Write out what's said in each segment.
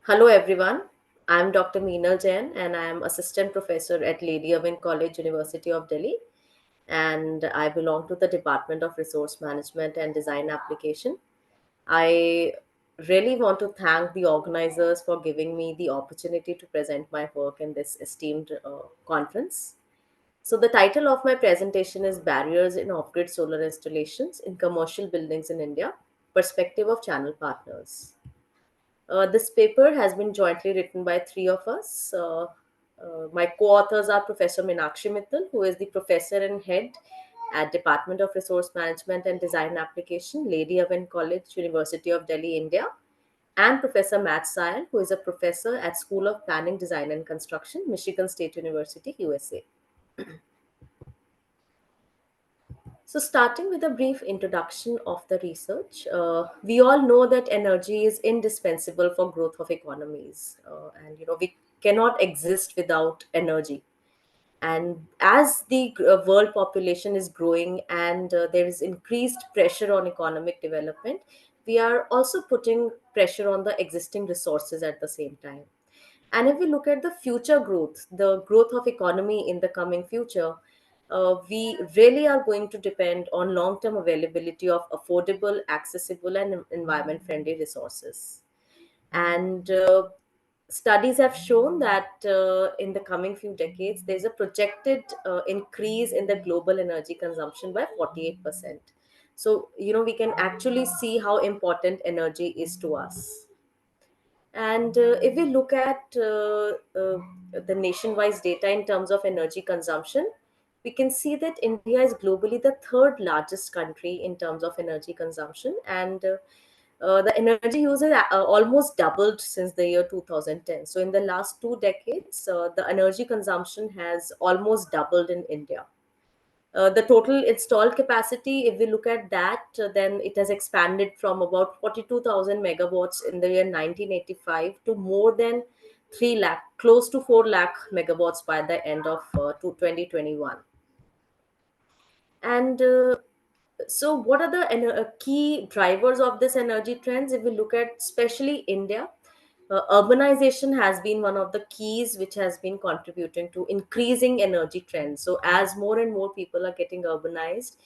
Hello everyone, I'm Dr. Meenal Jain and I am Assistant Professor at Lady Irwin College, University of Delhi, and I belong to the Department of Resource Management and Design Application. I really want to thank the organizers for giving me the opportunity to present my work in this esteemed conference. So the title of my presentation is Barriers in Off-Grid Solar Installations in Commercial Buildings in India, Perspective of Channel Partners. This paper has been jointly written by three of us. My co-authors are Professor Meenakshi Mital, who is the professor and head at Department of Resource Management and Design Application, Lady Irwin College, University of Delhi, India, and Professor Matt Syal, who is a professor at School of Planning, Design and Construction, Michigan State University, USA. So, starting with a brief introduction of the research, we all know that energy is indispensable for growth of economies, and we cannot exist without energy. And as the world population is growing and there is increased pressure on economic development, we are also putting pressure on the existing resources at the same time. And if we look at the future growth, the growth of economy in the coming future, we really are going to depend on long-term availability of affordable, accessible, and environment-friendly resources. And studies have shown that in the coming few decades, there's a projected increase in the global energy consumption by 48%. So, we can actually see how important energy is to us. And if we look at the nationwide data in terms of energy consumption, we can see that India is globally the third largest country in terms of energy consumption. And the energy use has almost doubled since the year 2010. So, in the last 2 decades, the energy consumption has almost doubled in India. The total installed capacity, if we look at that, then it has expanded from about 42,000 megawatts in the year 1985 to more than 3 lakh, close to 4 lakh megawatts by the end of 2021. And so, what are the key drivers of this energy trends? If we look at especially India, urbanization has been one of the keys which has been contributing to increasing energy trends. So, as more and more people are getting urbanized,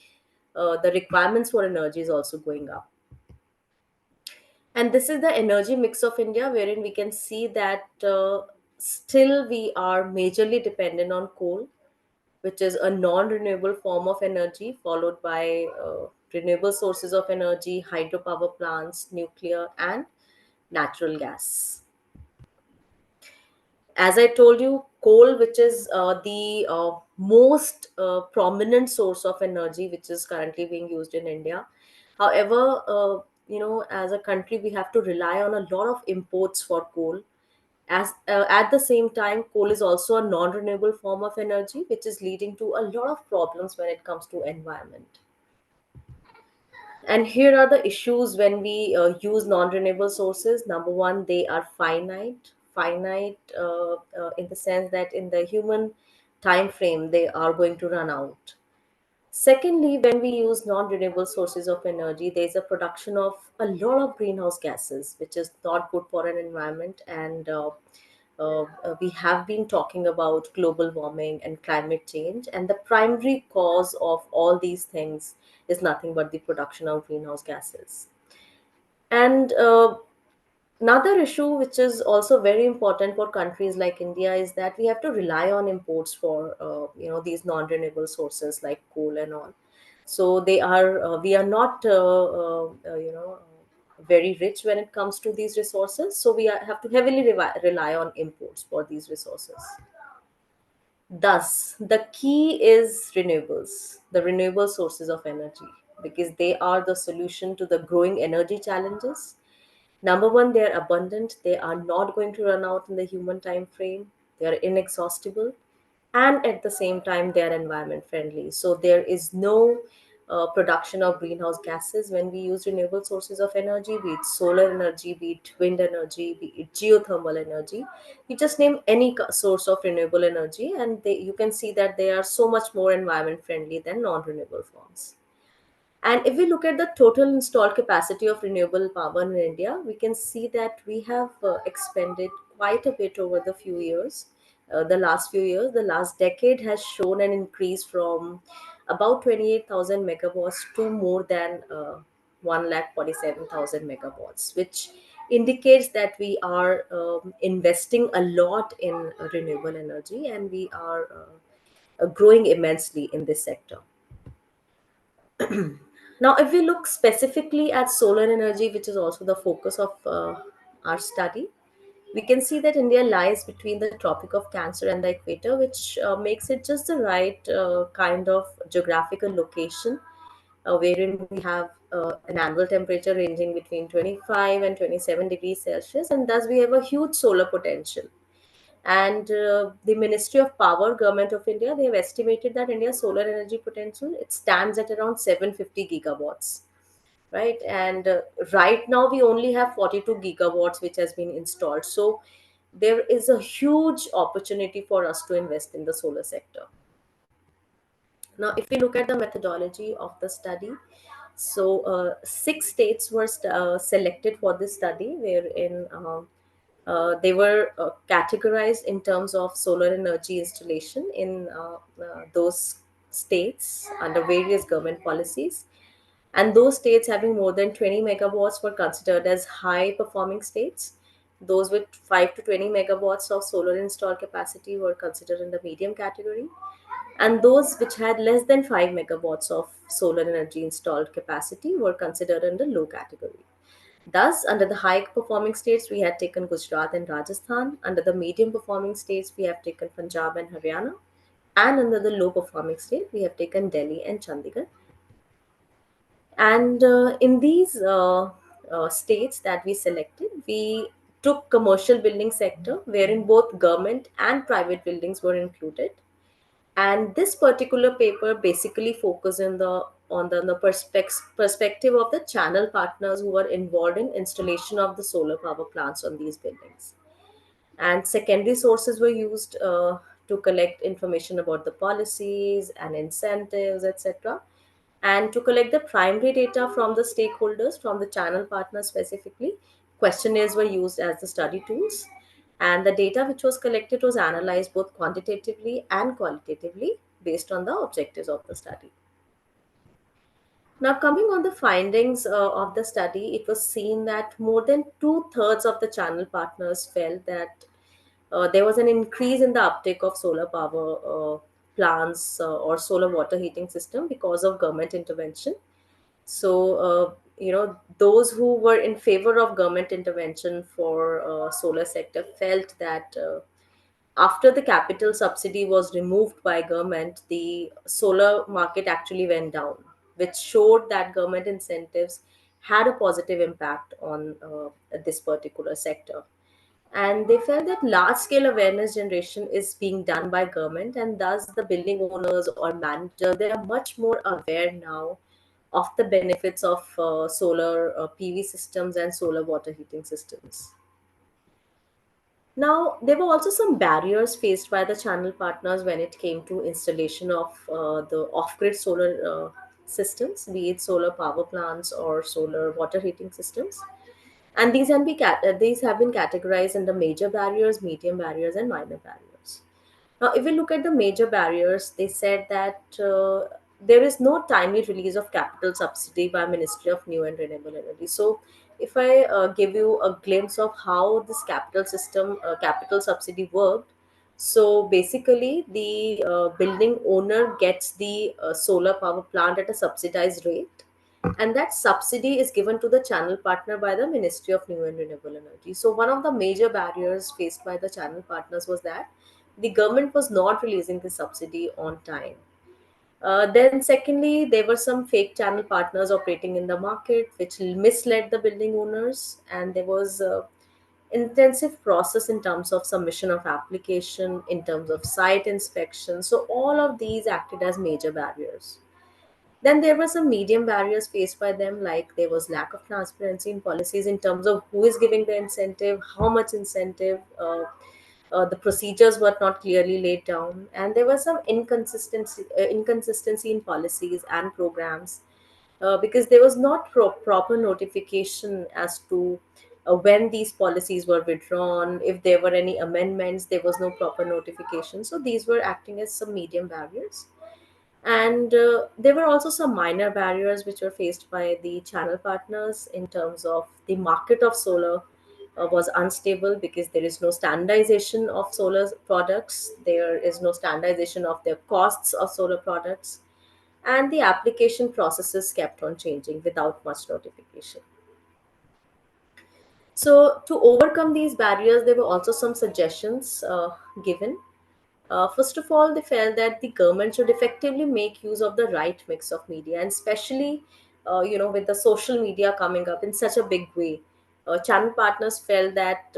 the requirements for energy is also going up. And this is the energy mix of India, wherein we can see that still we are majorly dependent on coal, which is a non-renewable form of energy, followed by renewable sources of energy, hydropower plants, nuclear, and natural gas. As I told you, coal, which is the most prominent source of energy, which is currently being used in India. However, as a country, we have to rely on a lot of imports for coal. As at the same time, coal is also a non-renewable form of energy, which is leading to a lot of problems when it comes to environment. And here are the issues when we use non-renewable sources. Number one, they are finite in the sense that in the human time frame, they are going to run out. Secondly, when we use non-renewable sources of energy, there's a production of a lot of greenhouse gases, which is not good for an environment. And we have been talking about global warming and climate change, and the primary cause of all these things is nothing but the production of greenhouse gases. And another issue, which is also very important for countries like India, is that we have to rely on imports for these non-renewable sources like coal and all. So they are we are not very rich when it comes to these resources. So we have to heavily rely on imports for these resources. Thus, the key is renewables, the renewable sources of energy, because they are the solution to the growing energy challenges. Number one, they are abundant. They are not going to run out in the human time frame. They are inexhaustible. And at the same time, they are environment friendly. So there is no production of greenhouse gases when we use renewable sources of energy, be it solar energy, be it wind energy, be it geothermal energy. You just name any source of renewable energy, and you can see that they are so much more environment friendly than non renewable forms. And if we look at the total installed capacity of renewable power in India, we can see that we have expended quite a bit over the few years. The last few years, the last decade has shown an increase from about 28,000 megawatts to more than 1,47,000 megawatts, which indicates that we are investing a lot in renewable energy, and we are growing immensely in this sector. Now, if we look specifically at solar energy, which is also the focus of our study, we can see that India lies between the Tropic of Cancer and the equator, which makes it just the right kind of geographical location, wherein we have an annual temperature ranging between 25 and 27 degrees Celsius, and thus we have a huge solar potential. And the Ministry of Power, Government of India, they have estimated that India's solar energy potential, it stands at around 750 gigawatts, right? And right now we only have 42 gigawatts which has been installed. So there is a huge opportunity for us to invest in the solar sector. Now, if we look at the methodology of the study, so six states were selected for this study, wherein they were categorized in terms of solar energy installation in those states under various government policies. And those states having more than 20 megawatts were considered as high performing states. Those with 5 to 20 megawatts of solar installed capacity were considered in the medium category, and those which had less than 5 megawatts of solar energy installed capacity were considered in the low category. Thus, under the high performing states, we had taken Gujarat and Rajasthan. Under the medium performing states, we have taken Punjab and Haryana. And under the low performing state, we have taken Delhi and Chandigarh. And in these states that we selected, we took commercial building sector, wherein both government and private buildings were included. And this particular paper basically focused on the perspective of the channel partners who were involved in installation of the solar power plants on these buildings. And secondary sources were used to collect information about the policies and incentives, etc., and to collect the primary data from the stakeholders, from the channel partners specifically. Questionnaires were used as the study tools, and the data which was collected was analyzed both quantitatively and qualitatively based on the objectives of the study. Now, coming on the findings of the study, it was seen that more than two-thirds of the channel partners felt that there was an increase in the uptake of solar power plants or solar water heating system because of government intervention. So, those who were in favor of government intervention for solar sector felt that after the capital subsidy was removed by government, the solar market actually went down, which showed that government incentives had a positive impact on this particular sector. And they felt that large scale awareness generation is being done by government, and thus the building owners or managers, they are much more aware now of the benefits of solar PV systems and solar water heating systems. Now, there were also some barriers faced by the channel partners when it came to installation of the off-grid solar systems, be it solar power plants or solar water heating systems. And these have been categorized into major barriers, medium barriers, and minor barriers. Now, if we look at the major barriers, they said that there is no timely release of capital subsidy by Ministry of New and Renewable Energy. So, if I give you a glimpse of how this capital subsidy worked, so basically the building owner gets the solar power plant at a subsidized rate, and that subsidy is given to the channel partner by the Ministry of New and Renewable Energy. So one of the major barriers faced by the channel partners was that the government was not releasing the subsidy on time. Then, secondly, there were some fake channel partners operating in the market, which misled the building owners, and there was intensive process in terms of submission of application, in terms of site inspection. So, all of these acted as major barriers. Then there were some medium barriers faced by them, like there was lack of transparency in policies in terms of who is giving the incentive, how much incentive. The procedures were not clearly laid down, and there was some inconsistency in policies and programs. because there was not proper notification as to when these policies were withdrawn. If there were any amendments, there was no proper notification. So these were acting as some medium barriers. And there were also some minor barriers which were faced by the channel partners in terms of the market of solar was unstable because there is no standardization of solar products, there is no standardization of the costs of solar products, and the application processes kept on changing without much notification. So, to overcome these barriers, there were also some suggestions given. First of all, they felt that the government should effectively make use of the right mix of media, and especially, with the social media coming up in such a big way, channel partners felt that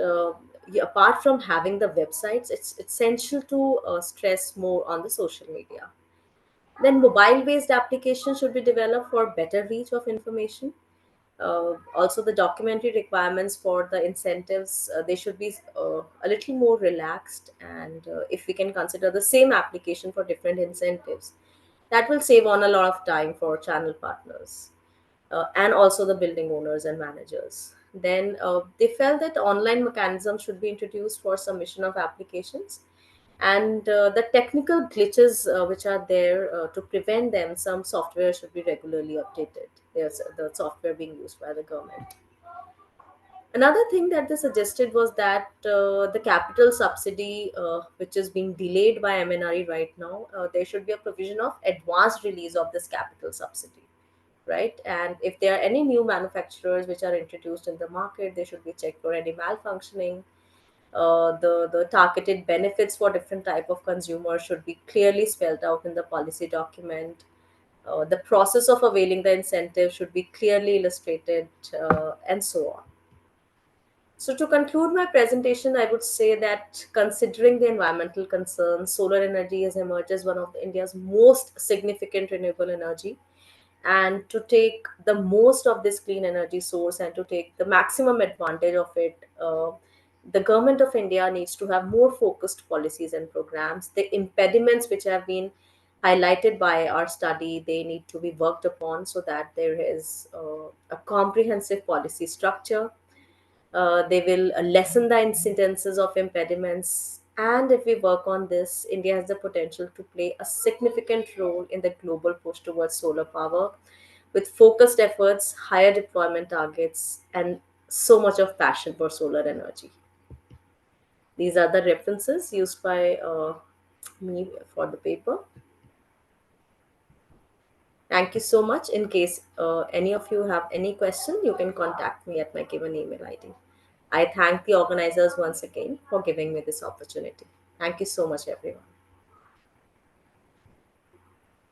apart from having the websites, it's essential to stress more on the social media. Then, mobile based applications should be developed for better reach of information. Also, the documentary requirements for the incentives, they should be a little more relaxed. And if we can consider the same application for different incentives, that will save on a lot of time for channel partners and also the building owners and managers. Then they felt that online mechanisms should be introduced for submission of applications, and the technical glitches which are there, to prevent them, some software should be regularly updated. There's the software being used by the government. Another thing that they suggested was that the capital subsidy, which is being delayed by MNRE right now, there should be a provision of advanced release of this capital subsidy, right? And if there are any new manufacturers which are introduced in the market, they should be checked for any malfunctioning. The targeted benefits for different type of consumers should be clearly spelled out in the policy document. The process of availing the incentive should be clearly illustrated, and so on. So, to conclude my presentation, I would say that considering the environmental concerns, solar energy has emerged as one of India's most significant renewable energy. And to take the most of this clean energy source and to take the maximum advantage of it, the government of India needs to have more focused policies and programs. The impediments which have been highlighted by our study, they need to be worked upon so that there is a comprehensive policy structure. They will lessen the incidences of impediments. And if we work on this, India has the potential to play a significant role in the global push towards solar power with focused efforts, higher deployment targets, and so much of passion for solar energy. These are the references used by me for the paper. Thank you so much. In case any of you have any question, you can contact me at my given email ID. I thank the organizers once again for giving me this opportunity. Thank you so much, everyone.